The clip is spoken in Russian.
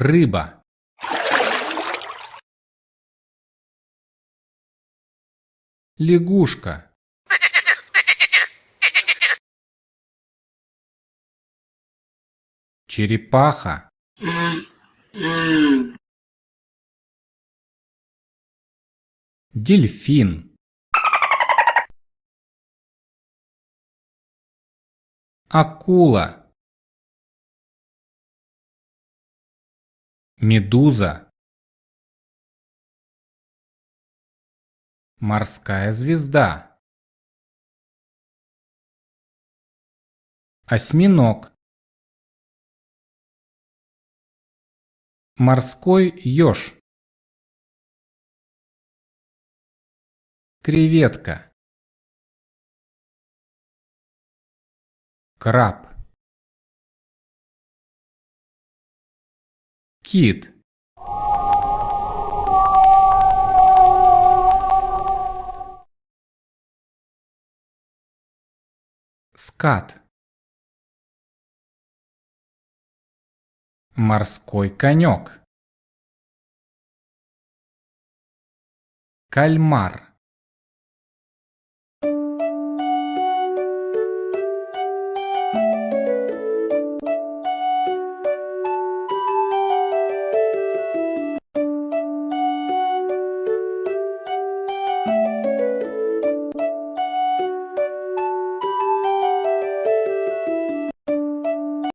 рыба, лягушка, черепаха, дельфин, акула, медуза, морская звезда, осьминог, морской еж, креветка, краб, кит, скат, морской конек, кальмар,